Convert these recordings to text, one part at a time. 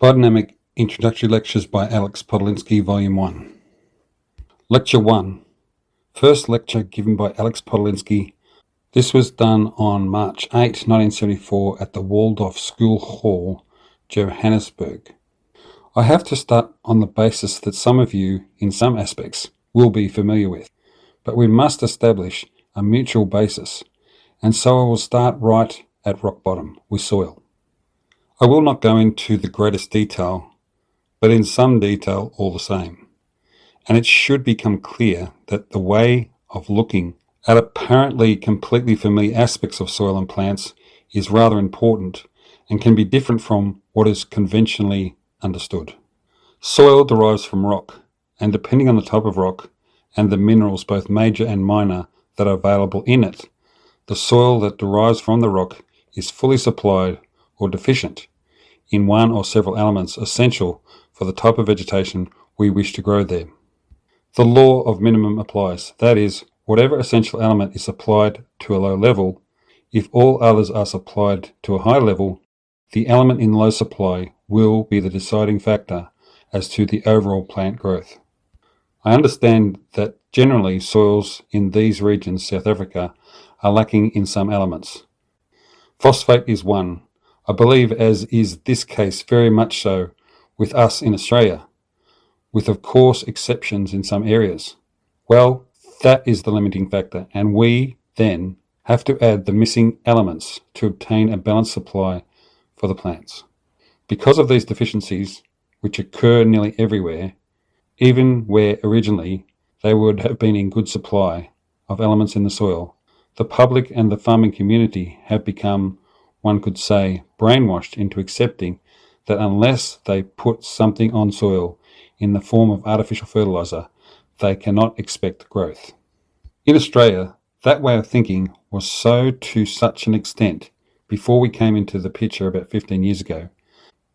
Biodynamic Introductory Lectures by Alex Podolinskys, Volume 1. Lecture 1. First lecture given by Alex Podolinskys. This was done on March 8, 1974 at the Waldorf School Hall, Johannesburg. I have to start on the basis that some of you, in some aspects, will be familiar with, but we must establish a mutual basis, and so I will start right at rock bottom with soil. I will not go into the greatest detail, but in some detail all the same. And it should become clear that the way of looking at apparently completely familiar aspects of soil and plants is rather important and can be different from what is conventionally understood. Soil derives from rock, and depending on the type of rock and the minerals, both major and minor, that are available in it, the soil that derives from the rock is fully supplied or deficient in one or several elements essential for the type of vegetation we wish to grow there. The law of minimum applies, that is, whatever essential element is supplied to a low level, if all others are supplied to a high level, the element in low supply will be the deciding factor as to the overall plant growth. I understand that generally soils in these regions, South Africa, are lacking in some elements. Phosphate is one, I believe, as is this case very much so with us in Australia, with of course exceptions in some areas. Well, that is the limiting factor, and we then have to add the missing elements to obtain a balanced supply for the plants. Because of these deficiencies, which occur nearly everywhere, even where originally they would have been in good supply of elements in the soil, the public and the farming community have become, one could say, brainwashed into accepting that unless they put something on soil in the form of artificial fertilizer, they cannot expect growth. In Australia, that way of thinking was so to such an extent before we came into the picture about 15 years ago,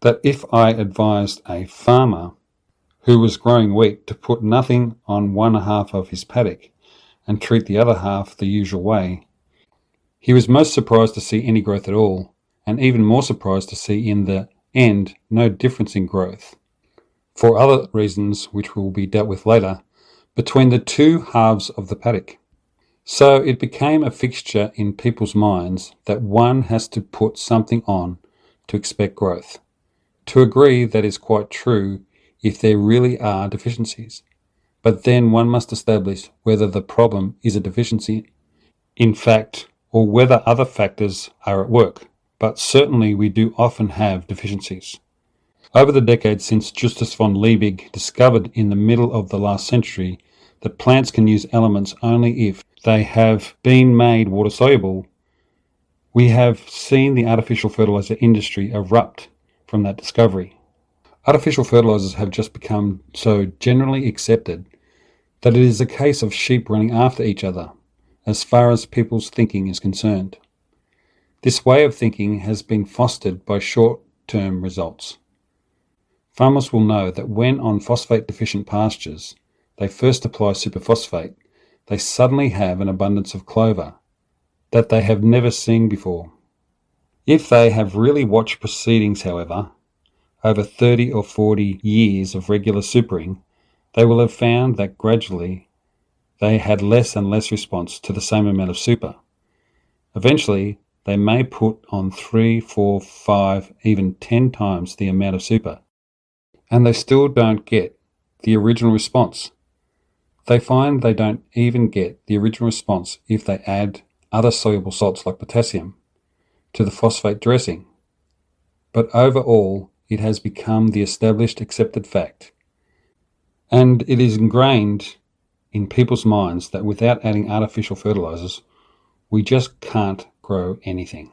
that if I advised a farmer who was growing wheat to put nothing on one half of his paddock and treat the other half the usual way, he was most surprised to see any growth at all, and even more surprised to see in the end no difference in growth, for other reasons which will be dealt with later, between the two halves of the paddock. So it became a fixture in people's minds that one has to put something on to expect growth. To agree, that is quite true if there really are deficiencies, but then one must establish whether the problem is a deficiency in fact, or whether other factors are at work, but certainly we do often have deficiencies. Over the decades since Justus von Liebig discovered in the middle of the last century that plants can use elements only if they have been made water-soluble, we have seen the artificial fertilizer industry erupt from that discovery. Artificial fertilizers have just become so generally accepted that it is a case of sheep running after each other, as far as people's thinking is concerned. This way of thinking has been fostered by short-term results. Farmers will know that when on phosphate-deficient pastures they first apply superphosphate, they suddenly have an abundance of clover that they have never seen before. If they have really watched proceedings, however, over 30 or 40 years of regular supering, they will have found that gradually they had less and less response to the same amount of super. Eventually, they may put on 3, 4, 5, even 10 times the amount of super, and they still don't get the original response. They find they don't even get the original response if they add other soluble salts like potassium to the phosphate dressing. But overall, it has become the established, accepted fact, and it is ingrained in people's minds that without adding artificial fertilizers, we just can't grow anything.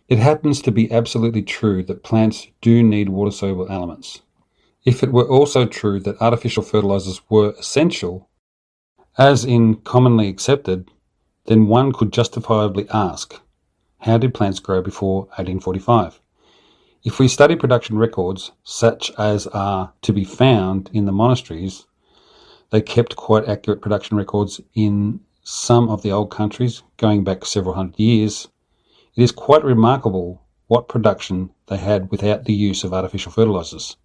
It happens to be absolutely true that plants do need water-soluble elements. If it were also true that artificial fertilizers were essential, as in commonly accepted, then one could justifiably ask, how did plants grow before 1845? If we study production records, such as are to be found in the monasteries, they kept quite accurate production records in some of the old countries, going back several hundred years. It is quite remarkable what production they had without the use of artificial fertilizers.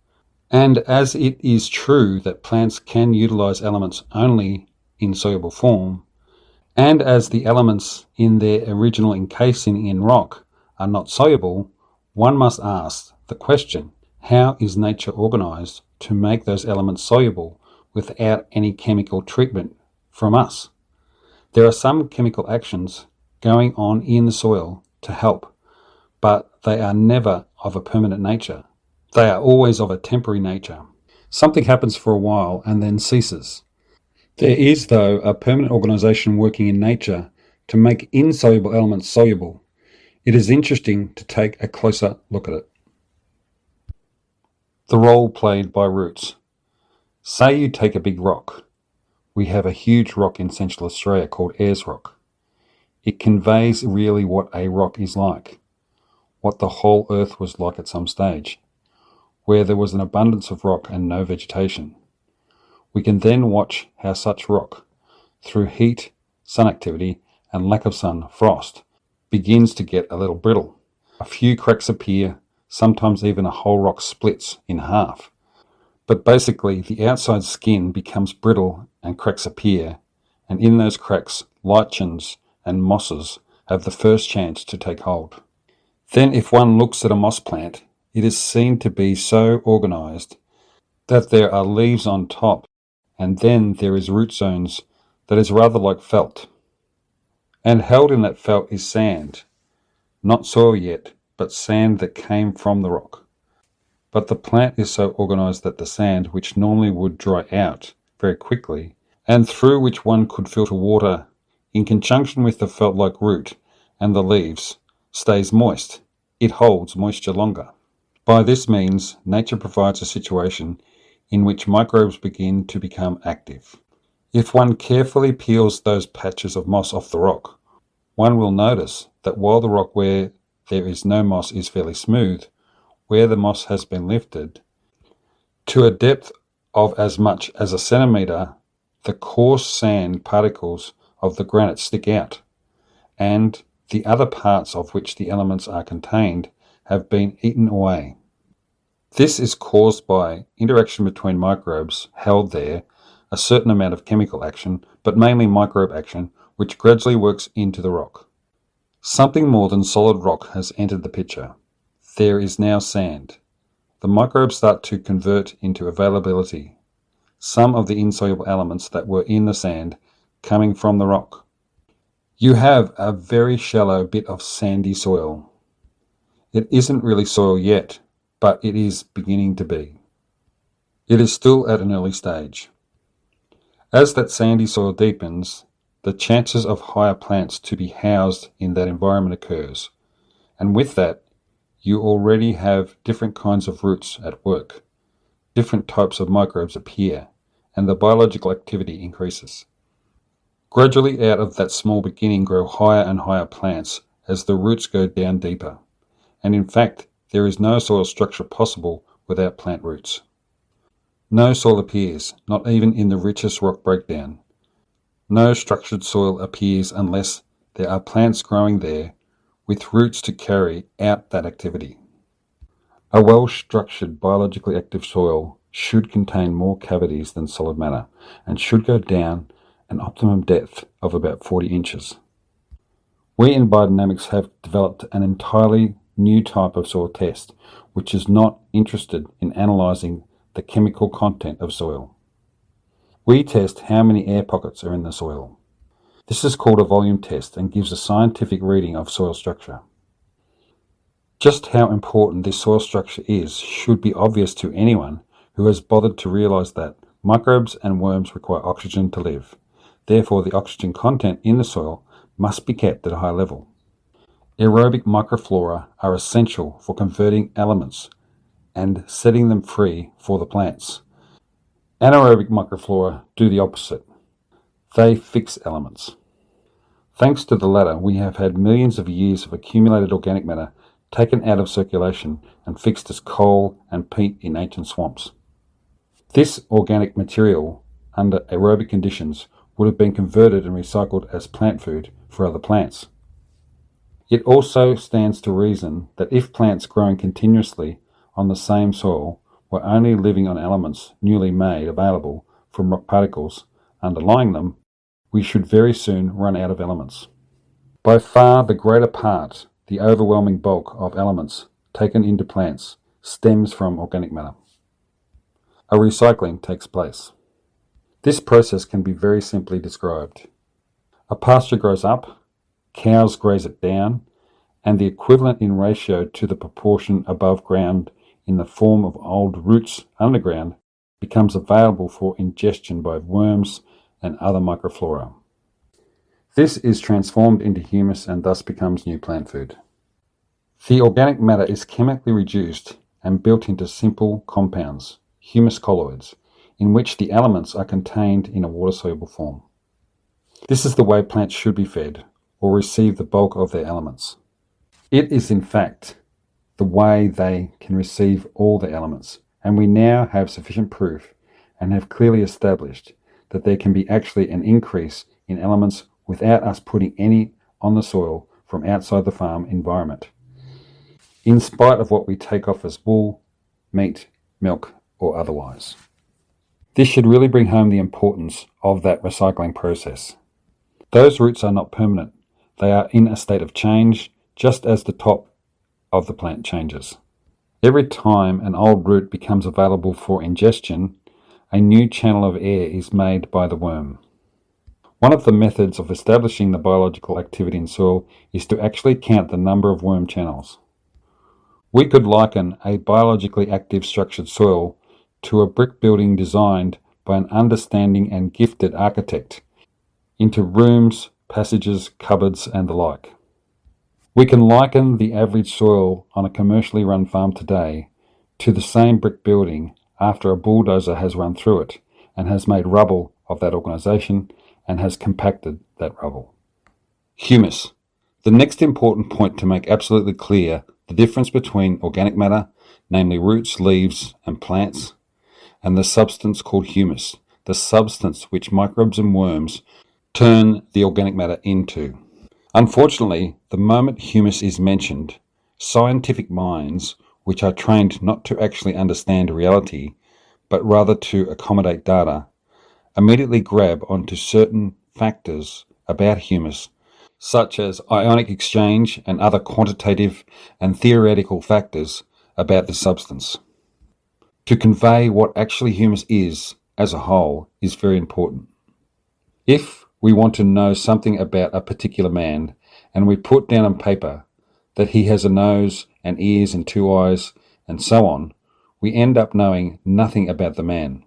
And as it is true that plants can utilize elements only in soluble form, and as the elements in their original encasing in rock are not soluble, one must ask the question, how is nature organized to make those elements soluble without any chemical treatment from us? There are some chemical actions going on in the soil to help, but they are never of a permanent nature. They are always of a temporary nature. Something happens for a while and then ceases. There is, though, a permanent organization working in nature to make insoluble elements soluble. It is interesting to take a closer look at it. The role played by roots. Say you take a big rock. We have a huge rock in Central Australia called Ayers Rock. It conveys really what a rock is like, what the whole earth was like at some stage, where there was an abundance of rock and no vegetation. We can then watch how such rock, through heat, sun activity, and lack of sun, frost, begins to get a little brittle. A few cracks appear, sometimes even a whole rock splits in half. But basically, the outside skin becomes brittle and cracks appear, and in those cracks, lichens and mosses have the first chance to take hold. Then if one looks at a moss plant, it is seen to be so organized that there are leaves on top, and then there is root zones that is rather like felt. And held in that felt is sand, not soil yet, but sand that came from the rock. But the plant is so organized that the sand, which normally would dry out very quickly, and through which one could filter water, in conjunction with the felt-like root and the leaves, stays moist. It holds moisture longer. By this means, nature provides a situation in which microbes begin to become active. If one carefully peels those patches of moss off the rock, one will notice that while the rock where there is no moss is fairly smooth, where the moss has been lifted, to a depth of as much as a centimetre, the coarse sand particles of the granite stick out, and the other parts of which the elements are contained have been eaten away. This is caused by interaction between microbes held there, a certain amount of chemical action, but mainly microbe action, which gradually works into the rock. Something more than solid rock has entered the picture. There is now sand. The microbes start to convert into availability some of the insoluble elements that were in the sand coming from the rock. You have a very shallow bit of sandy soil. It isn't really soil yet, but it is beginning to be. It is still at an early stage. As that sandy soil deepens, the chances of higher plants to be housed in that environment occurs, and with that, you already have different kinds of roots at work. Different types of microbes appear, and the biological activity increases. Gradually out of that small beginning grow higher and higher plants as the roots go down deeper, and in fact, there is no soil structure possible without plant roots. No soil appears, not even in the richest rock breakdown. No structured soil appears unless there are plants growing there with roots to carry out that activity. A well-structured, biologically active soil should contain more cavities than solid matter and should go down an optimum depth of about 40 inches. We in biodynamics have developed an entirely new type of soil test which is not interested in analysing the chemical content of soil. We test how many air pockets are in the soil. This is called a volume test and gives a scientific reading of soil structure. Just how important this soil structure is should be obvious to anyone who has bothered to realise that microbes and worms require oxygen to live. Therefore, the oxygen content in the soil must be kept at a high level. Aerobic microflora are essential for converting elements and setting them free for the plants. Anaerobic microflora do the opposite. They fix elements. Thanks to the latter, we have had millions of years of accumulated organic matter taken out of circulation and fixed as coal and peat in ancient swamps. This organic material, under aerobic conditions, would have been converted and recycled as plant food for other plants. It also stands to reason that if plants growing continuously on the same soil were only living on elements newly made available from rock particles underlying them, we should very soon run out of elements. By far the greater part, the overwhelming bulk of elements taken into plants stems from organic matter. A recycling takes place. This process can be very simply described. A pasture grows up, cows graze it down, and the equivalent in ratio to the proportion above ground in the form of old roots underground becomes available for ingestion by worms and other microflora. This is transformed into humus and thus becomes new plant food. The organic matter is chemically reduced and built into simple compounds, humus colloids, in which the elements are contained in a water-soluble form. This is the way plants should be fed or receive the bulk of their elements. It is in fact the way they can receive all the elements, and we now have sufficient proof and have clearly established that there can be actually an increase in elements without us putting any on the soil from outside the farm environment, in spite of what we take off as wool, meat, milk, or otherwise. This should really bring home the importance of that recycling process. Those roots are not permanent. They are in a state of change, just as the top of the plant changes. Every time an old root becomes available for ingestion, a new channel of air is made by the worm. One of the methods of establishing the biological activity in soil is to actually count the number of worm channels. We could liken a biologically active structured soil to a brick building designed by an understanding and gifted architect into rooms, passages, cupboards, and the like. We can liken the average soil on a commercially run farm today to the same brick building after a bulldozer has run through it and has made rubble of that organisation and has compacted that rubble. Humus. The next important point to make absolutely clear the difference between organic matter, namely roots, leaves, and plants, and the substance called humus, the substance which microbes and worms turn the organic matter into. Unfortunately, the moment humus is mentioned, scientific minds, which are trained not to actually understand reality, but rather to accommodate data, immediately grab onto certain factors about humus, such as ionic exchange and other quantitative and theoretical factors about the substance. To convey what actually humus is as a whole is very important. If we want to know something about a particular man, and we put down on paper that he has a nose and ears and two eyes and so on, we end up knowing nothing about the man.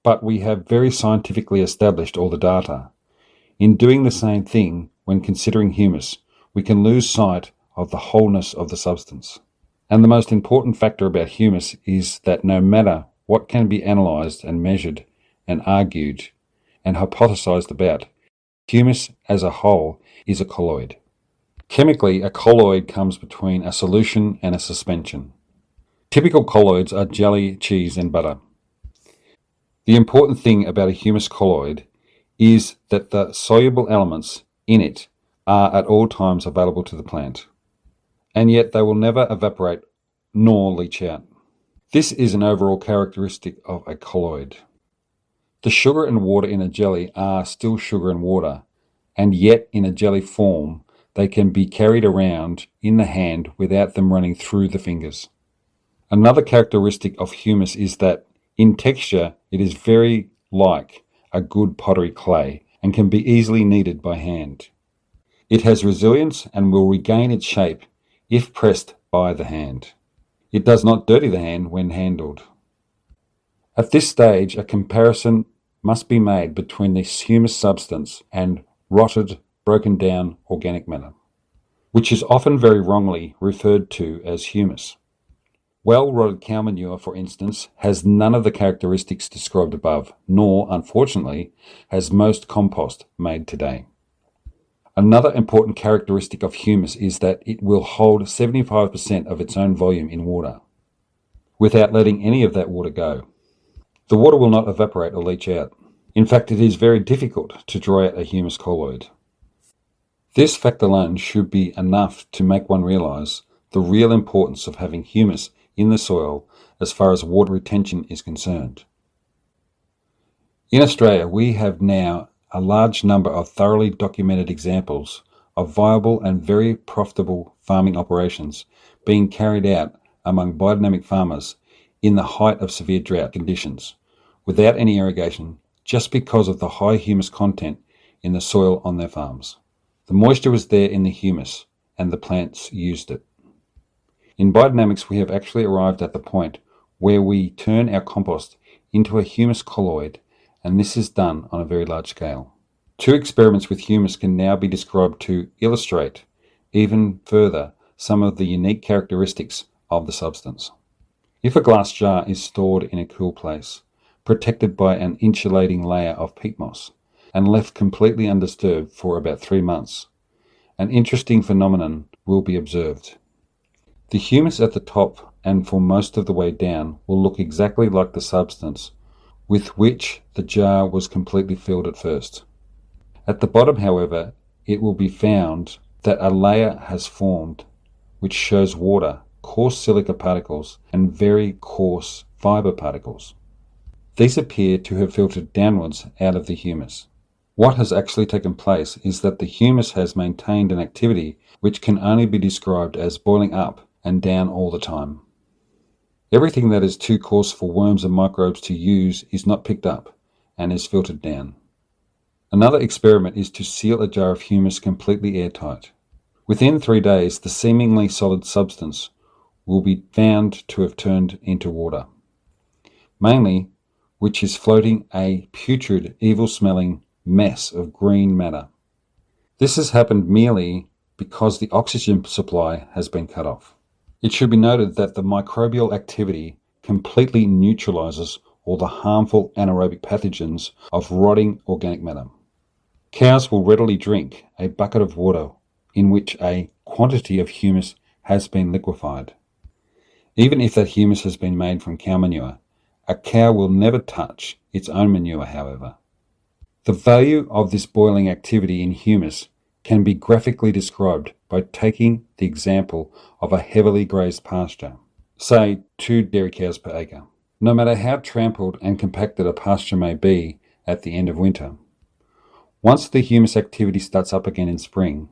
But we have very scientifically established all the data. In doing the same thing when considering humus, we can lose sight of the wholeness of the substance. And the most important factor about humus is that no matter what can be analysed and measured and argued and hypothesized about, humus as a whole is a colloid. Chemically, a colloid comes between a solution and a suspension. Typical colloids are jelly, cheese, and butter. The important thing about a humus colloid is that the soluble elements in it are at all times available to the plant, and yet they will never evaporate nor leach out. This is an overall characteristic of a colloid. The sugar and water in a jelly are still sugar and water, and yet in a jelly form they can be carried around in the hand without them running through the fingers. Another characteristic of humus is that in texture it is very like a good pottery clay and can be easily kneaded by hand. It has resilience and will regain its shape if pressed by the hand. It does not dirty the hand when handled. At this stage, a comparison must be made between this humus substance and rotted, broken down organic matter, which is often very wrongly referred to as humus. Well-rotted cow manure, for instance, has none of the characteristics described above, nor, unfortunately, has most compost made today. Another important characteristic of humus is that it will hold 75% of its own volume in water, without letting any of that water go. The water will not evaporate or leach out. In fact, it is very difficult to dry out a humus colloid. This fact alone should be enough to make one realise the real importance of having humus in the soil as far as water retention is concerned. In Australia, we have now a large number of thoroughly documented examples of viable and very profitable farming operations being carried out among biodynamic farmers in the height of severe drought conditions, without any irrigation, just because of the high humus content in the soil on their farms. The moisture was there in the humus, and the plants used it. In biodynamics, we have actually arrived at the point where we turn our compost into a humus colloid, and this is done on a very large scale. 2 experiments with humus can now be described to illustrate even further some of the unique characteristics of the substance. If a glass jar is stored in a cool place, protected by an insulating layer of peat moss, and left completely undisturbed for about 3 months, an interesting phenomenon will be observed. The humus at the top and for most of the way down will look exactly like the substance with which the jar was completely filled at first. At the bottom, however, it will be found that a layer has formed which shows water, coarse silica particles, and very coarse fibre particles. These appear to have filtered downwards out of the humus. What has actually taken place is that the humus has maintained an activity which can only be described as boiling up and down all the time. Everything that is too coarse for worms and microbes to use is not picked up and is filtered down. Another experiment is to seal a jar of humus completely airtight. Within 3 days, the seemingly solid substance will be found to have turned into water, mainly which is floating a putrid, evil-smelling mess of green matter. This has happened merely because the oxygen supply has been cut off. It should be noted that the microbial activity completely neutralizes all the harmful anaerobic pathogens of rotting organic matter. Cows will readily drink a bucket of water in which a quantity of humus has been liquefied. Even if that humus has been made from cow manure, a cow will never touch its own manure, however. The value of this boiling activity in humus can be graphically described by taking the example of a heavily grazed pasture, say 2 dairy cows per acre. No matter how trampled and compacted a pasture may be at the end of winter, once the humus activity starts up again in spring,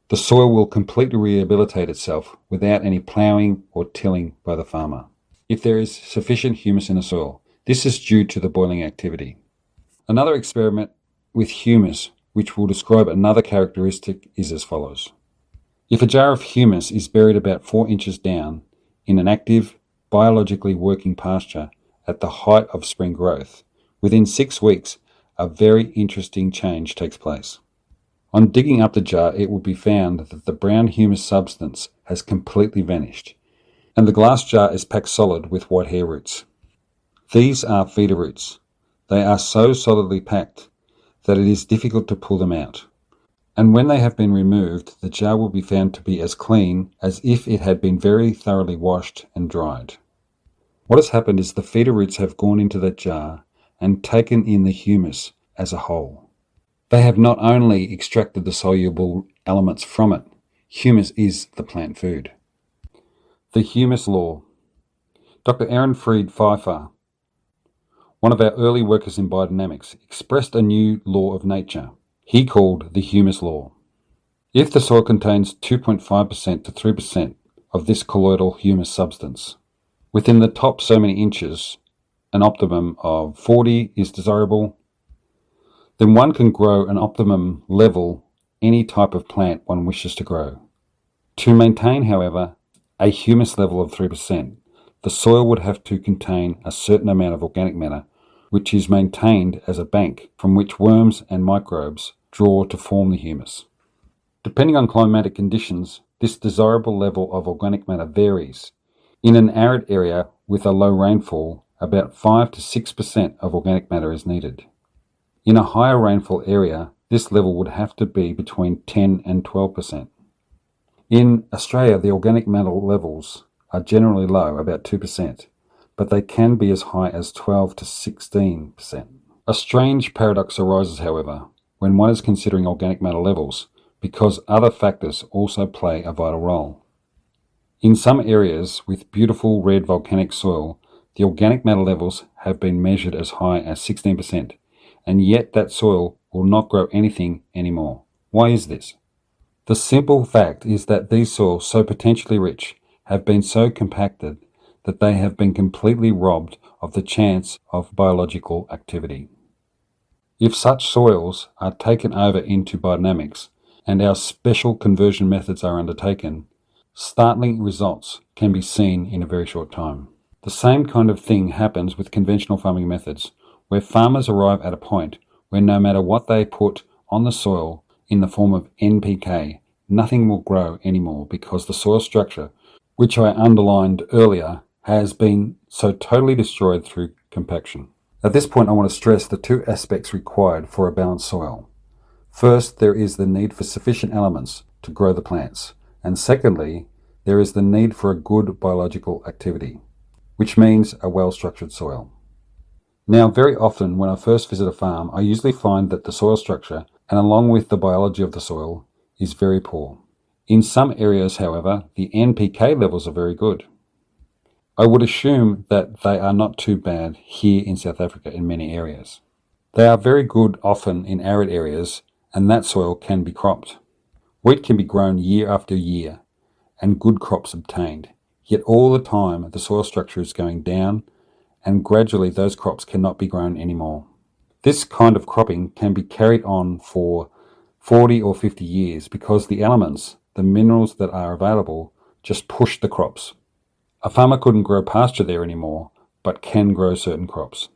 the soil will completely rehabilitate itself without any ploughing or tilling by the farmer. If there is sufficient humus in the soil, this is due to the boiling activity. Another experiment with humus, which will describe another characteristic, is as follows. If a jar of humus is buried about 4 inches down in an active, biologically working pasture at the height of spring growth, within 6 weeks, a very interesting change takes place. On digging up the jar, it will be found that the brown humus substance has completely vanished, and the glass jar is packed solid with white hair roots. These are feeder roots. They are so solidly packed that it is difficult to pull them out. And when they have been removed, the jar will be found to be as clean as if it had been very thoroughly washed and dried. What has happened is the feeder roots have gone into that jar and taken in the humus as a whole. They have not only extracted the soluble elements from it, humus is the plant food. The humus law. Dr. Aaron Fried Pfeiffer, one of our early workers in biodynamics, expressed a new law of nature he called the humus law. If the soil contains 2.5% to 3% of this colloidal humus substance, within the top so many inches, an optimum of 40 is desirable, then one can grow an optimum level any type of plant one wishes to grow. To maintain, however, a humus level of 3%, the soil would have to contain a certain amount of organic matter, which is maintained as a bank from which worms and microbes draw to form the humus. Depending on climatic conditions, this desirable level of organic matter varies. In an arid area with a low rainfall, about 5 to 6% of organic matter is needed. In a higher rainfall area, this level would have to be between 10 and 12%. In Australia, the organic matter levels are generally low, about 2%, but they can be as high as 12 to 16%. A strange paradox arises, however, when one is considering organic matter levels, because other factors also play a vital role. In some areas with beautiful red volcanic soil, the organic matter levels have been measured as high as 16%, and yet that soil will not grow anything anymore. Why is this? The simple fact is that these soils, so potentially rich, have been so compacted that they have been completely robbed of the chance of biological activity. If such soils are taken over into biodynamics and our special conversion methods are undertaken, startling results can be seen in a very short time. The same kind of thing happens with conventional farming methods, where farmers arrive at a point where no matter what they put on the soil in the form of NPK, nothing will grow anymore because the soil structure, which I underlined earlier, has been so totally destroyed through compaction. At this point, I want to stress the two aspects required for a balanced soil. First, there is the need for sufficient elements to grow the plants, and secondly, there is the need for a good biological activity, which means a well-structured soil. Now, very often when I first visit a farm, I usually find that the soil structure, and along with the biology of the soil, is very poor. In some areas, however, the NPK levels are very good. I would assume that they are not too bad here in South Africa in many areas. They are very good often in arid areas, and that soil can be cropped. Wheat can be grown year after year, and good crops obtained. Yet all the time the soil structure is going down, and gradually those crops cannot be grown anymore. This kind of cropping can be carried on for 40 or 50 years because the elements, the minerals that are available, just push the crops. A farmer couldn't grow pasture there anymore, but can grow certain crops.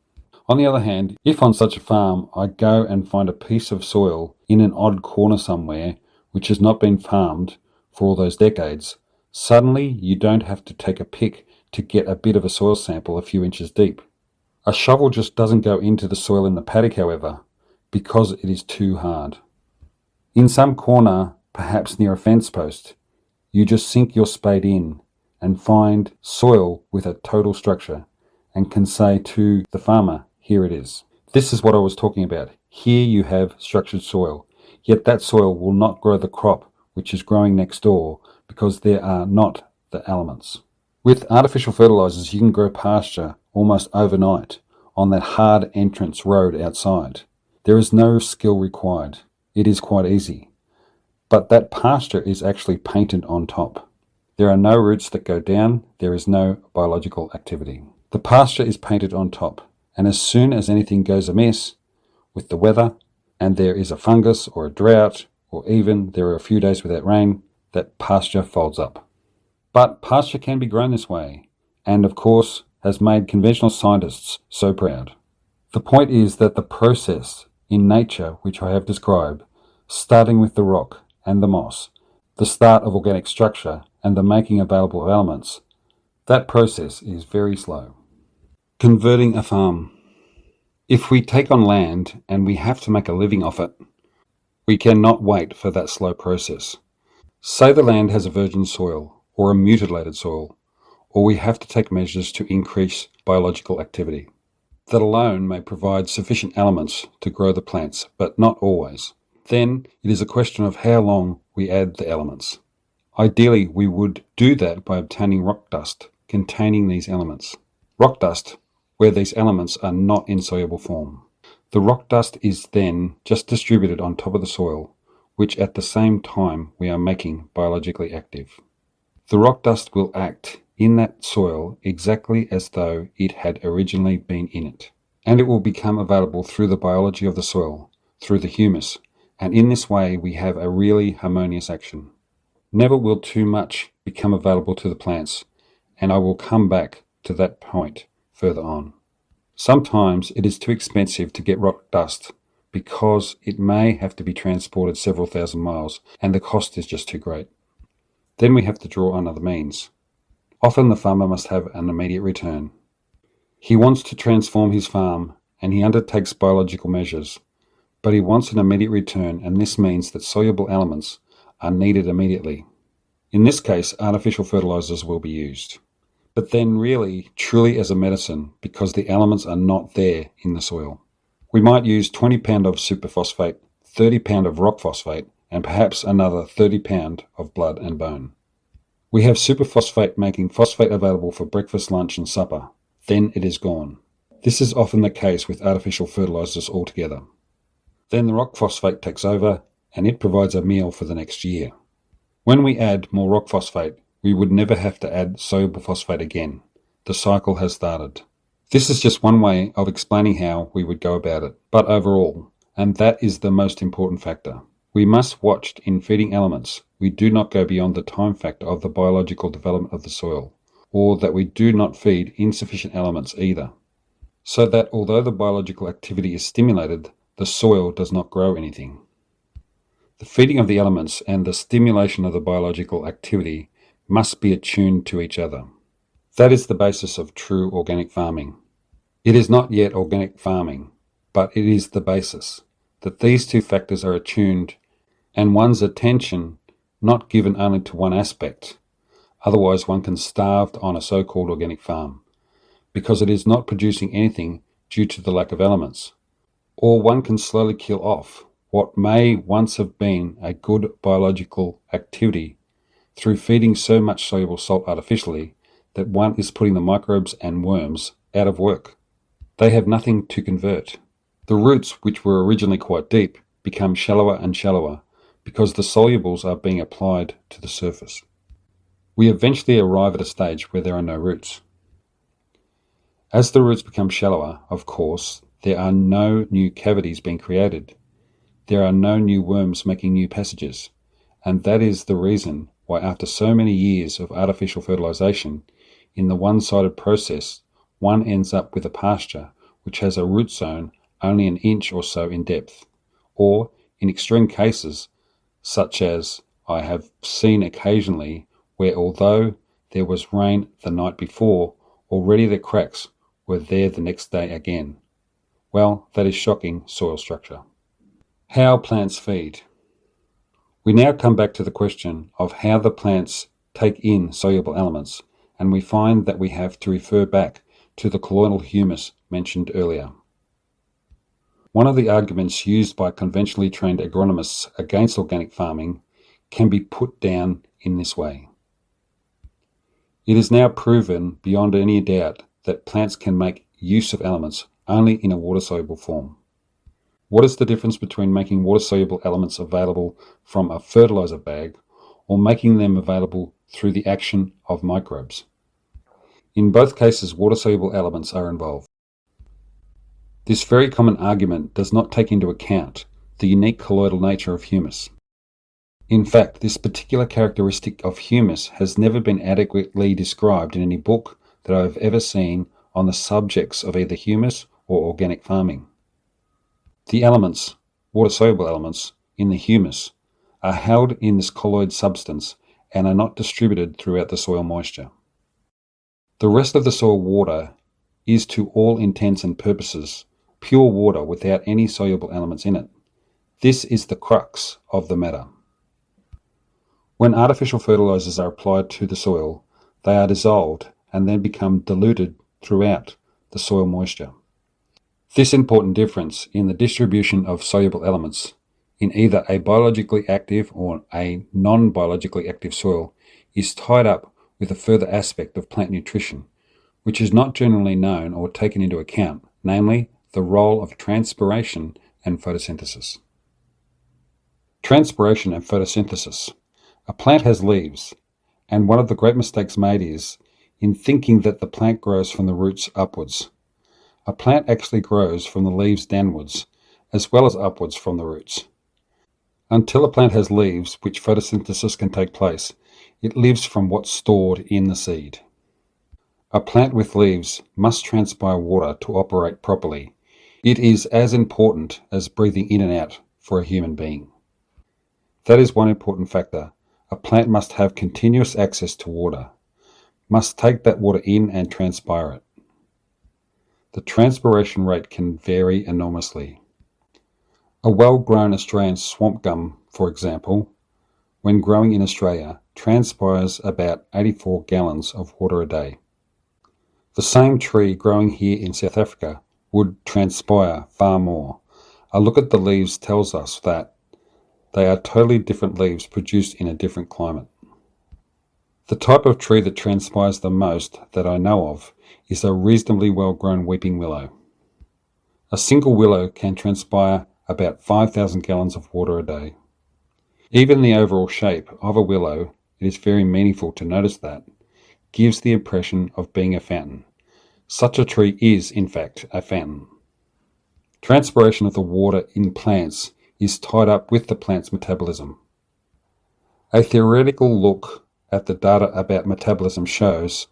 On the other hand, if on such a farm I go and find a piece of soil in an odd corner somewhere which has not been farmed for all those decades, suddenly you don't have to take a pick to get a bit of a soil sample a few inches deep. A shovel just doesn't go into the soil in the paddock, however, because it is too hard. In some corner, perhaps near a fence post, you just sink your spade in and find soil with a total structure and can say to the farmer, here it is. This is what I was talking about. Here you have structured soil, yet that soil will not grow the crop which is growing next door because there are not the elements. With artificial fertilizers, you can grow pasture almost overnight on that hard entrance road outside. There is no skill required. It is quite easy. But that pasture is actually painted on top. There are no roots that go down. There is no biological activity. The pasture is painted on top, and as soon as anything goes amiss with the weather, and there is a fungus or a drought, or even there are a few days without rain, that pasture folds up. But pasture can be grown this way, and of course has made conventional scientists so proud. The point is that the process in nature which I have described, starting with the rock and the moss, the start of organic structure and the making available of elements, that process is very slow. Converting a farm. If we take on land and we have to make a living off it, we cannot wait for that slow process. Say the land has a virgin soil or a mutilated soil, or we have to take measures to increase biological activity. That alone may provide sufficient elements to grow the plants, but not always. Then it is a question of how long we add the elements. Ideally, we would do that by obtaining rock dust containing these elements. Rock dust, where these elements are not in soluble form. The rock dust is then just distributed on top of the soil, which at the same time we are making biologically active. The rock dust will act in that soil exactly as though it had originally been in it, and it will become available through the biology of the soil, through the humus, and in this way we have a really harmonious action. Never will too much become available to the plants, and I will come back to that point further on. Sometimes it is too expensive to get rock dust because it may have to be transported several thousand miles and the cost is just too great. Then we have to draw on other means. Often the farmer must have an immediate return. He wants to transform his farm and he undertakes biological measures, but he wants an immediate return, and this means that soluble elements are needed immediately. In this case, artificial fertilizers will be used, but then really, truly as a medicine because the elements are not there in the soil. We might use 20 pound of superphosphate, 30 pound of rock phosphate, and perhaps another 30 pound of blood and bone. We have superphosphate making phosphate available for breakfast, lunch and supper. Then it is gone. This is often the case with artificial fertilizers altogether. Then the rock phosphate takes over and it provides a meal for the next year. When we add more rock phosphate, we would never have to add soluble phosphate again. The cycle has started. This is just one way of explaining how we would go about it. But overall, and that is the most important factor, we must watch in feeding elements. We do not go beyond the time factor of the biological development of the soil, or that we do not feed insufficient elements either. So that although the biological activity is stimulated, the soil does not grow anything. The feeding of the elements and the stimulation of the biological activity must be attuned to each other. That is the basis of true organic farming. It is not yet organic farming, but it is the basis, that these two factors are attuned and one's attention not given only to one aspect. Otherwise one can starve on a so-called organic farm, because it is not producing anything due to the lack of elements. Or one can slowly kill off what may once have been a good biological activity through feeding so much soluble salt artificially that one is putting the microbes and worms out of work. They have nothing to convert. The roots, which were originally quite deep, become shallower and shallower because the solubles are being applied to the surface. We eventually arrive at a stage where there are no roots. As the roots become shallower, of course, there are no new cavities being created. There are no new worms making new passages, and that is the reason why after so many years of artificial fertilization, in the one-sided process, one ends up with a pasture which has a root zone only an inch or so in depth, or in extreme cases, such as I have seen occasionally, where although there was rain the night before, already the cracks were there the next day again. Well, that is shocking soil structure. How plants feed. We now come back to the question of how the plants take in soluble elements, and we find that we have to refer back to the colloidal humus mentioned earlier. One of the arguments used by conventionally trained agronomists against organic farming can be put down in this way. It is now proven beyond any doubt that plants can make use of elements only in a water-soluble form. What is the difference between making water-soluble elements available from a fertilizer bag or making them available through the action of microbes? In both cases, water-soluble elements are involved. This very common argument does not take into account the unique colloidal nature of humus. In fact, this particular characteristic of humus has never been adequately described in any book that I have ever seen on the subjects of either humus or organic farming. The elements, water-soluble elements, in the humus are held in this colloid substance and are not distributed throughout the soil moisture. The rest of the soil water is to all intents and purposes pure water without any soluble elements in it. This is the crux of the matter. When artificial fertilizers are applied to the soil, they are dissolved and then become diluted throughout the soil moisture. This important difference in the distribution of soluble elements in either a biologically active or a non-biologically active soil is tied up with a further aspect of plant nutrition, which is not generally known or taken into account, namely the role of transpiration and photosynthesis. Transpiration and photosynthesis. A plant has leaves, and one of the great mistakes made is in thinking that the plant grows from the roots upwards. A plant actually grows from the leaves downwards, as well as upwards from the roots. Until a plant has leaves which photosynthesis can take place, it lives from what's stored in the seed. A plant with leaves must transpire water to operate properly. It is as important as breathing in and out for a human being. That is one important factor. A plant must have continuous access to water, must take that water in and transpire it. The transpiration rate can vary enormously. A well-grown Australian swamp gum, for example, when growing in Australia, transpires about 84 gallons of water a day. The same tree growing here in South Africa would transpire far more. A look at the leaves tells us that They are totally different leaves produced in a different climate. The type of tree that transpires the most that I know of is a reasonably well-grown weeping willow. A single willow can transpire about 5,000 gallons of water a day. Even the overall shape of a willow, it is very meaningful to notice that, gives the impression of being a fountain. Such a tree is, in fact, a fountain. Transpiration of the water in plants is tied up with the plant's metabolism. A theoretical look at the data about metabolism shows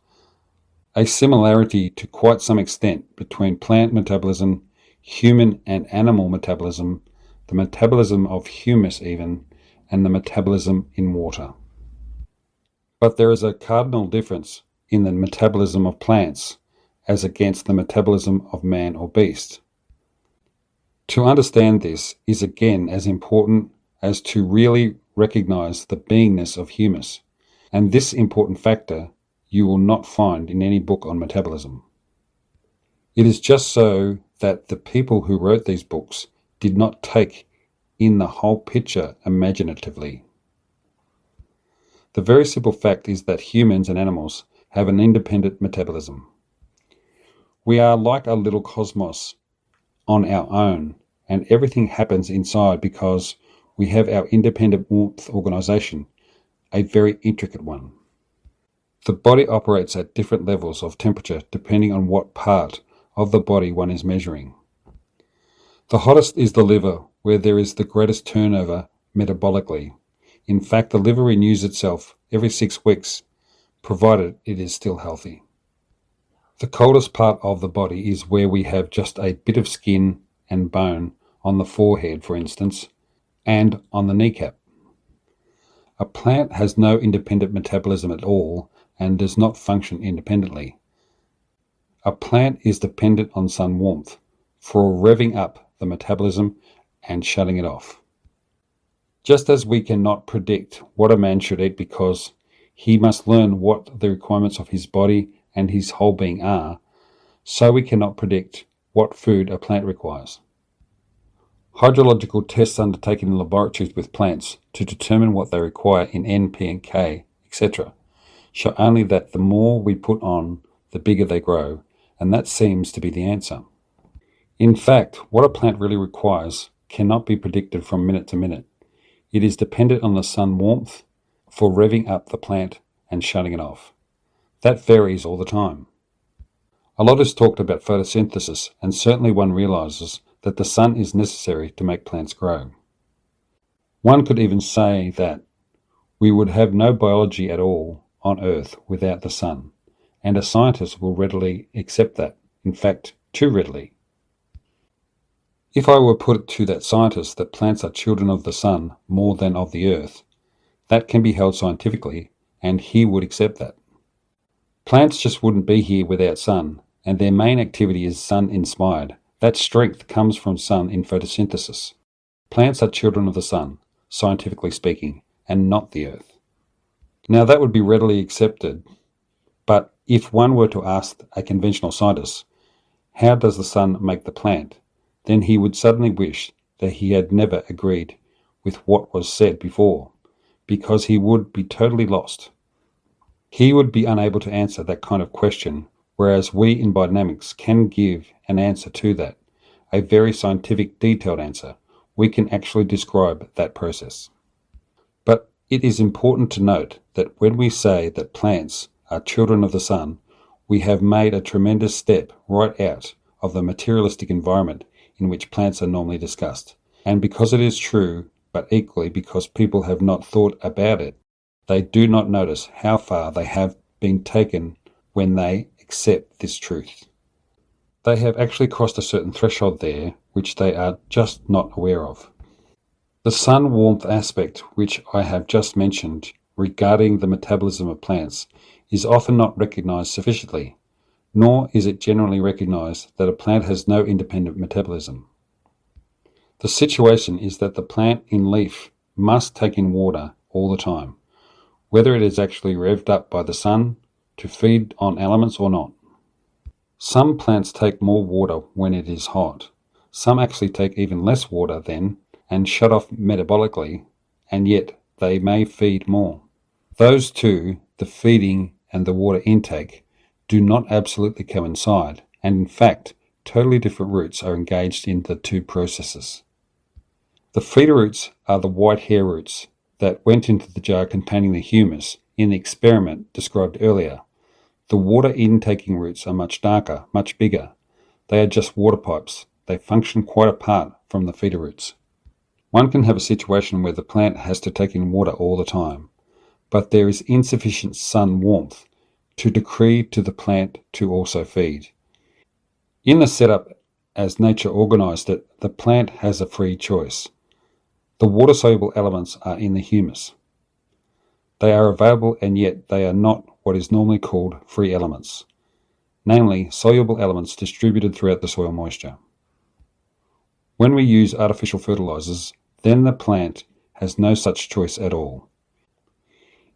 a similarity to quite some extent between plant metabolism, human and animal metabolism, the metabolism of humus even, and the metabolism in water. But there is a cardinal difference in the metabolism of plants as against the metabolism of man or beast. To understand this is again as important as to really recognize the beingness of humus, and this important factor you will not find in any book on metabolism. It is just so that the people who wrote these books did not take in the whole picture imaginatively. The very simple fact is that humans and animals have an independent metabolism. We are like a little cosmos on our own, and everything happens inside because we have our independent warmth organization, a very intricate one. The body operates at different levels of temperature depending on what part of the body one is measuring. The hottest is the liver, where there is the greatest turnover metabolically. In fact, the liver renews itself every 6 weeks, provided it is still healthy. The coldest part of the body is where we have just a bit of skin and bone on the forehead, for instance, and on the kneecap. A plant has no independent metabolism at all and does not function independently. A plant is dependent on sun warmth for revving up the metabolism and shutting it off. Just as we cannot predict what a man should eat because he must learn what the requirements of his body and his whole being are, so we cannot predict what food a plant requires. Hydrological tests undertaken in laboratories with plants to determine what they require in N, P and K, etc., show only that the more we put on, the bigger they grow, and that seems to be the answer. In fact, what a plant really requires cannot be predicted from minute to minute. It is dependent on the sun warmth for revving up the plant and shutting it off. That varies all the time. A lot is talked about photosynthesis, and certainly one realizes that the sun is necessary to make plants grow. One could even say that we would have no biology at all on Earth without the sun, and a scientist will readily accept that, in fact, too readily. If I were put to that scientist that plants are children of the sun more than of the earth, that can be held scientifically, and he would accept that. Plants just wouldn't be here without sun, and their main activity is sun-inspired. That strength comes from sun in photosynthesis. Plants are children of the sun, scientifically speaking, and not the earth. Now that would be readily accepted, but if one were to ask a conventional scientist, how does the sun make the plant? Then he would suddenly wish that he had never agreed with what was said before, because he would be totally lost. He would be unable to answer that kind of question, whereas we in biodynamics can give an answer to that, a very scientific, detailed answer. We can actually describe that process. But it is important to note that when we say that plants are children of the sun, we have made a tremendous step right out of the materialistic environment in which plants are normally discussed. And because it is true, but equally because people have not thought about it, they do not notice how far they have been taken when they accept this truth. They have actually crossed a certain threshold there, which they are just not aware of. The sun warmth aspect, which I have just mentioned regarding the metabolism of plants, is often not recognized sufficiently, nor is it generally recognized that a plant has no independent metabolism. The situation is that the plant in leaf must take in water all the time, whether it is actually revved up by the sun to feed on elements or not. Some plants take more water when it is hot. Some actually take even less water then and shut off metabolically and yet they may feed more. Those two, the feeding and the water intake, do not absolutely coincide, and in fact, totally different roots are engaged in the two processes. The feeder roots are the white hair roots that went into the jar containing the humus in the experiment described earlier. The water intaking roots are much darker, much bigger. They are just water pipes. They function quite apart from the feeder roots. One can have a situation where the plant has to take in water all the time, but there is insufficient sun warmth to decree to the plant to also feed. In the setup as nature organized it, the plant has a free choice. The water-soluble elements are in the humus. They are available, and yet they are not what is normally called free elements, namely soluble elements distributed throughout the soil moisture. When we use artificial fertilizers, then the plant has no such choice at all.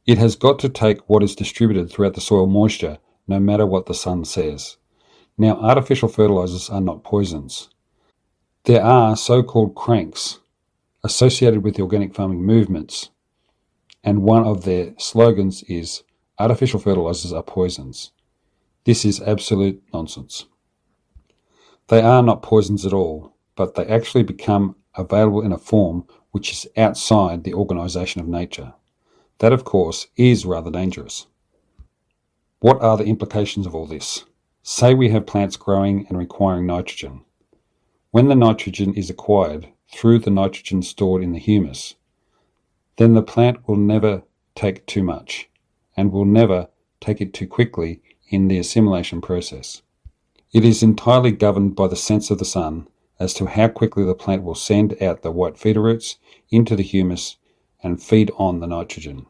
It has got to take what is distributed throughout the soil moisture, no matter what the sun says. Now, artificial fertilizers are not poisons. There are so-called cranks associated with the organic farming movements, and one of their slogans is, "Artificial fertilizers are poisons." This is absolute nonsense. They are not poisons at all, but they actually become available in a form which is outside the organization of nature. That, of course, is rather dangerous. What are the implications of all this? Say we have plants growing and requiring nitrogen. When the nitrogen is acquired through the nitrogen stored in the humus, then the plant will never take too much and will never take it too quickly in the assimilation process. It is entirely governed by the sense of the sun as to how quickly the plant will send out the white feeder roots into the humus and feed on the nitrogen.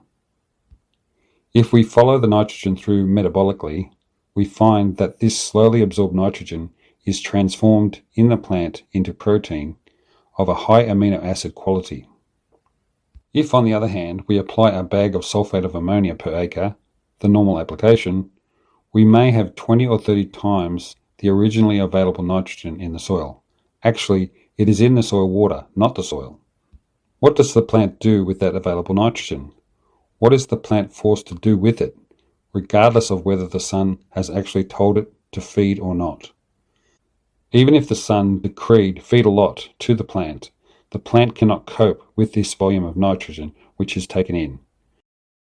If we follow the nitrogen through metabolically, we find that this slowly absorbed nitrogen is transformed in the plant into protein of a high amino acid quality. If, on the other hand, we apply a bag of sulfate of ammonia per acre, the normal application, we may have 20 or 30 times the originally available nitrogen in the soil. Actually, it is in the soil water, not the soil. What does the plant do with that available nitrogen? What is the plant forced to do with it, regardless of whether the sun has actually told it to feed or not? Even if the sun decreed feed a lot to the plant cannot cope with this volume of nitrogen which is taken in,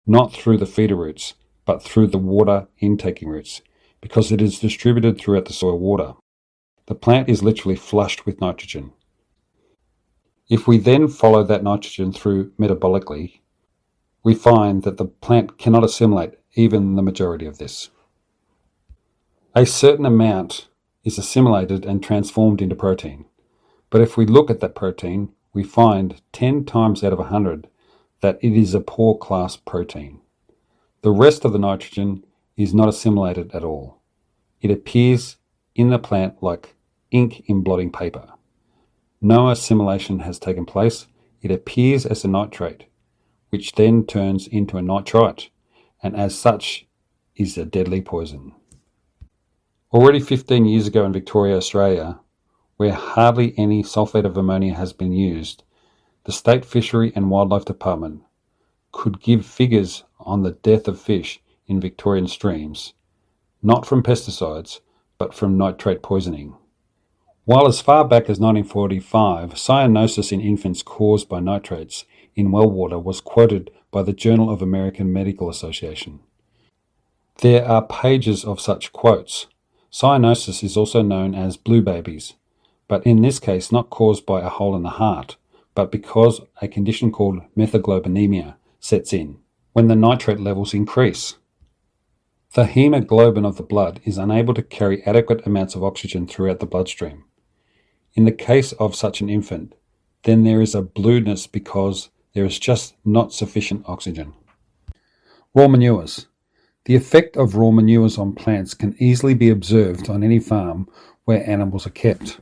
not through the feeder roots, but through the water intaking roots, because it is distributed throughout the soil water. The plant is literally flushed with nitrogen. If we then follow that nitrogen through metabolically, we find that the plant cannot assimilate even the majority of this. A certain amount is assimilated and transformed into protein, but if we look at that protein, we find 10 times out of 100 that it is a poor class protein. The rest of the nitrogen is not assimilated at all. It appears in the plant like ink in blotting paper. No assimilation has taken place. It appears as a nitrate, which then turns into a nitrite, and as such is a deadly poison. Already 15 years ago in Victoria, Australia, where hardly any sulfate of ammonia has been used, the State Fishery and Wildlife Department could give figures on the death of fish in Victorian streams, not from pesticides, but from nitrate poisoning. While as far back as 1945, cyanosis in infants caused by nitrates in well water was quoted by the Journal of American Medical Association. There are pages of such quotes. Cyanosis is also known as blue babies, but in this case not caused by a hole in the heart, but because a condition called methaglobinemia sets in, when the nitrate levels increase. The hemoglobin of the blood is unable to carry adequate amounts of oxygen throughout the bloodstream. In the case of such an infant, then there is a blueness because there is just not sufficient oxygen. Raw manures. The effect of raw manures on plants can easily be observed on any farm where animals are kept.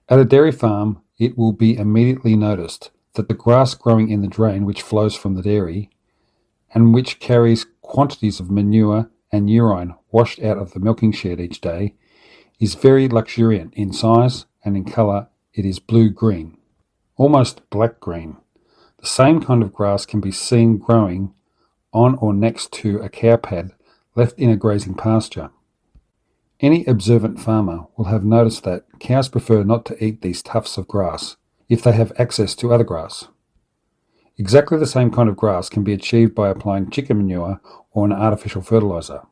At a dairy farm, it will be immediately noticed that the grass growing in the drain which flows from the dairy, and which carries quantities of manure and urine washed out of the milking shed each day, is very luxuriant in size, and in colour it is blue-green, almost black-green. The same kind of grass can be seen growing on or next to a cow pad left in a grazing pasture. Any observant farmer will have noticed that cows prefer not to eat these tufts of grass if they have access to other grass. Exactly the same kind of grass can be achieved by applying chicken manure or an artificial fertilizer.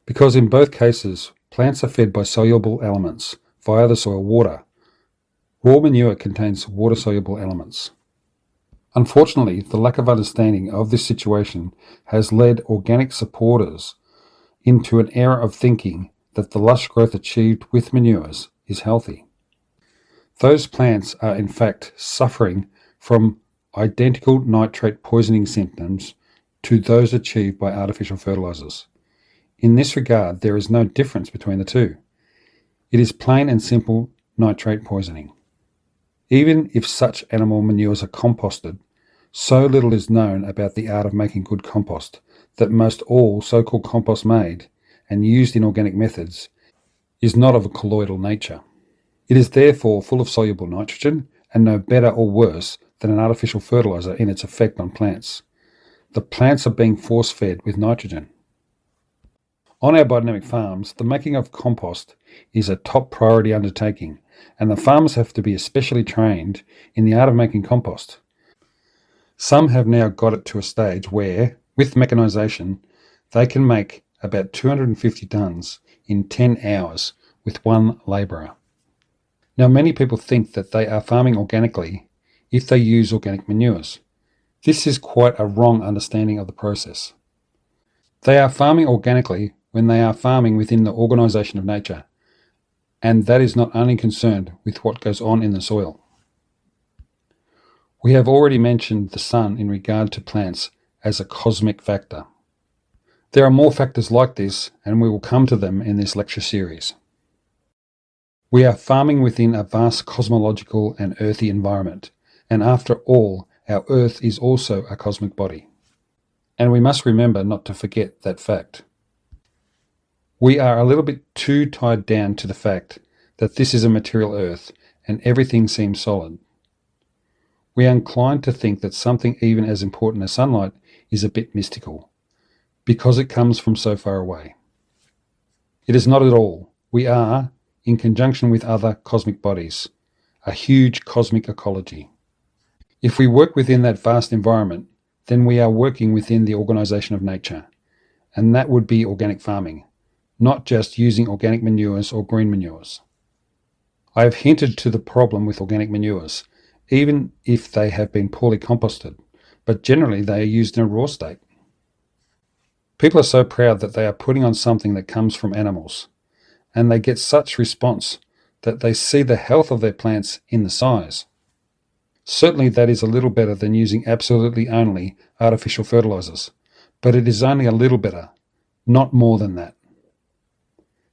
Because in both cases, plants are fed by soluble elements via the soil water. Raw manure contains water-soluble elements. Unfortunately, the lack of understanding of this situation has led organic supporters into an error of thinking that the lush growth achieved with manures is healthy. Those plants are in fact suffering from identical nitrate poisoning symptoms to those achieved by artificial fertilizers. In this regard, there is no difference between the two. It is plain and simple nitrate poisoning. Even if such animal manures are composted, so little is known about the art of making good compost that most all so-called compost made and used in organic methods is not of a colloidal nature. It is therefore full of soluble nitrogen and no better or worse than an artificial fertilizer in its effect on plants. The plants are being force-fed with nitrogen. On our biodynamic farms, the making of compost is a top priority undertaking, and the farmers have to be especially trained in the art of making compost. Some have now got it to a stage where, with mechanisation, they can make about 250 tonnes in 10 hours with one labourer. Now, many people think that they are farming organically if they use organic manures. This is quite a wrong understanding of the process. They are farming organically when they are farming within the organisation of nature, and that is not only concerned with what goes on in the soil. We have already mentioned the sun in regard to plants as a cosmic factor. There are more factors like this, and we will come to them in this lecture series. We are farming within a vast cosmological and earthy environment, and after all, our Earth is also a cosmic body. And we must remember not to forget that fact. We are a little bit too tied down to the fact that this is a material Earth and everything seems solid. We are inclined to think that something even as important as sunlight is a bit mystical, because it comes from so far away. It is not at all. We are, in conjunction with other cosmic bodies, a huge cosmic ecology. If we work within that vast environment, then we are working within the organisation of nature, and that would be organic farming, not just using organic manures or green manures. I have hinted to the problem with organic manures, even if they have been poorly composted, but generally they are used in a raw state. People are so proud that they are putting on something that comes from animals, and they get such response that they see the health of their plants in the size. Certainly that is a little better than using absolutely only artificial fertilizers, but it is only a little better, not more than that.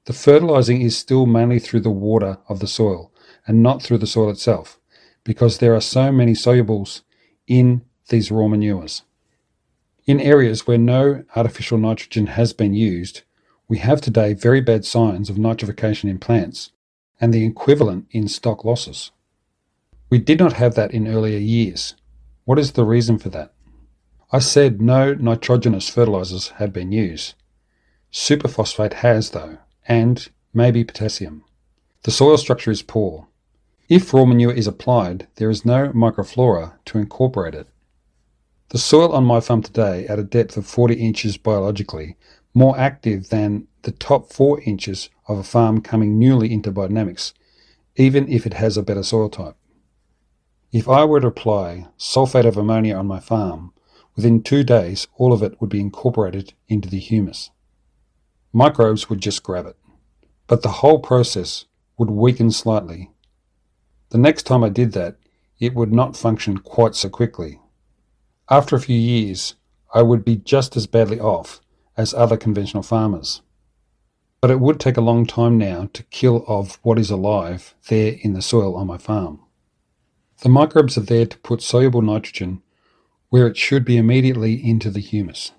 The fertilizing is still mainly through the water of the soil and not through the soil itself, because there are so many solubles in these raw manures. In areas where no artificial nitrogen has been used, we have today very bad signs of nitrification in plants and the equivalent in stock losses. We did not have that in earlier years. What is the reason for that? I said no nitrogenous fertilizers have been used. Superphosphate has though, and maybe potassium. The soil structure is poor. If raw manure is applied, there is no microflora to incorporate it. The soil on my farm today, at a depth of 40 inches biologically, more active than the top 4 inches of a farm coming newly into biodynamics, even if it has a better soil type. If I were to apply sulfate of ammonia on my farm, within 2 days all of it would be incorporated into the humus. Microbes would just grab it, but the whole process would weaken slightly. The next time I did that, it would not function quite so quickly. After a few years, I would be just as badly off as other conventional farmers. But it would take a long time now to kill off what is alive there in the soil on my farm. The microbes are there to put soluble nitrogen where it should be immediately into the humus.